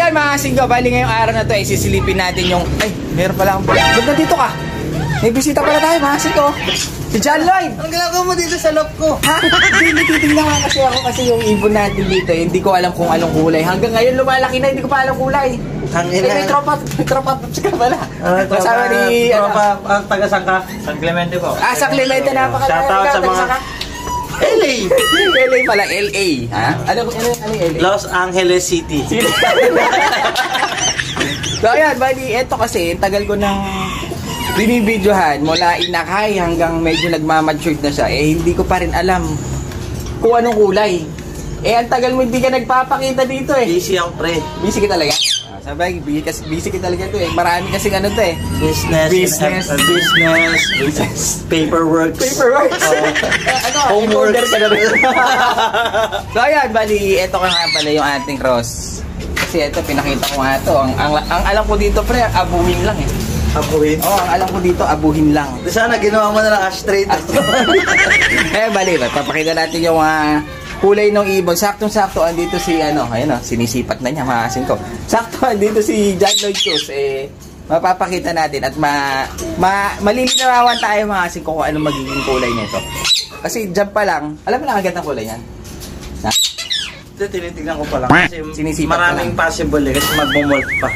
yan mga singgo, bali ngayong araw na to ay sisilipin natin yung... Ay, meron pala akong... Ba't nandito ka? May bisita pala tayo mga singgo. Si John Lloyd! Anong ginagawa mo dito sa loob ko? Ha? Hindi, titignan nga kasi ako kasi yung ibon natin dito eh, hindi ko alam kung anong kulay. Hanggang ngayon lumalaki na, hindi ko pa alam kulay. May tropa ka pala. Kasama ni... Tropa, ang taga-sang ka? San Clemente po. San Clemente, napakalaga. Shoutout sa mga... LA! LA pala, LA. Ha? Ano LA? Los Angeles City. So ayan, bali, eto kasi, tagal ko nang binibidyohan mula inakay hanggang medyo nagmamatured na siya. Eh, hindi ko pa rin alam kung anong kulay. Eh, ang tagal mo hindi ka nagpapakita dito eh. Busy ako, pre. Busy ka talaga? Sabay, busy ka talaga to eh. Marami kasi ano to eh. Business. Paperwork. Homework ka na rin. So ayan, bali, eto ka nga pala yung ating cross. Kasi eto, pinakita ko nga to. Ang alam ko dito, pre, abuhin lang eh. Abuhin? Oo, ang alam ko dito, abuhin lang. Sana ginawa mo na lang ashtray. Bali, papakita natin yung kulay ng ibon. Saktong-sakto, andito si, ayun o, sinisipat na niya, maasin ko. Sakto, andito si John Lloyd Cruz, mapapakita natin at malilinawan tayo maasin ko kung anong magiging kulay nito. Kasi dyan pa lang, alam mo na agad ang kulay niyan? Ha? Tinitignan ko pa lang kasi sinisipat maraming possible kasi magmomolt pa.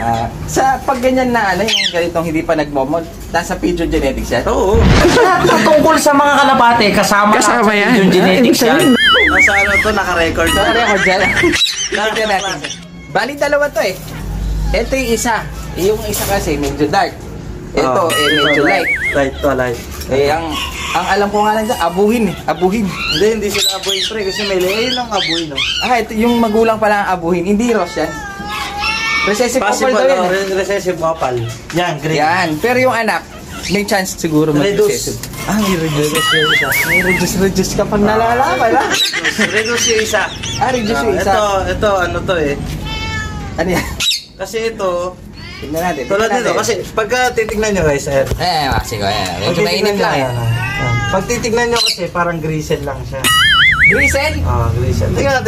Sa pag ganyan na yung ganitong hindi pa nagmomolt, nasa pigeon genetics yan? Oo. Tungkol sa mga kalapate, kasama yan. Pigeon genetics yan. Nasa to, naka-record. Naka-record dyan. Naka-record natin. Bali dalawa to eh. Ito yung isa. Yung isa kasi medyo dark. Ito medyo light. Light to light. Ang alam ko nga lang dyan, abuhin eh. Abuhin. Hindi sila abuhin, pre. Kasi may layer lang abuhin, no? Ito yung magulang pala ang abuhin. Hindi Ross yan. Recessive couple daw yan. Recessive couple. Yan, green. Yan. Pero yung anak, may chance siguro mag-recessive. May reduce yung isa. May reduce kapag nalalaman, ha? Reduce yung isa. Reduce yung isa. Ito, ano to eh. Ano yan? Kasi ito, tignan natin. tulad nito, kasi pagka titignan nyo guys, sige, medyo mainit lang eh. Pag titignan nyo kasi, parang grisel lang siya. Grisel? Oo, grisel. Tingnan.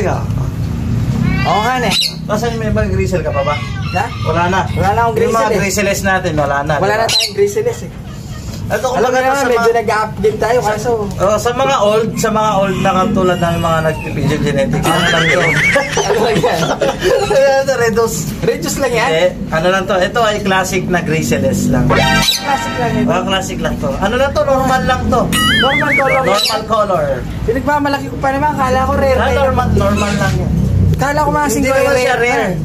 Oo nga na eh. Nasaan may mga grisel ka pa ba? Ha? Wala na. Wala na akong Yung grisel mga eh. griseles natin, wala na. Wala na tayong griseles eh. Ito, alam ka naman, medyo nag-update tayo kaso. Sa mga old na katulad ng mga nag-pigeon genetics. Ano lang yun? Ano lang yan? Reduce lang yan? Ano lang to? Ito ay classic na griseles lang. Classic lang ito? Classic lang to. Ano lang to? Normal lang to. Normal color? Normal color. Pinagmamalaki ko pa naman, kala ko rare. Normal lang yan. Kala ko mga hindi naman siya rare.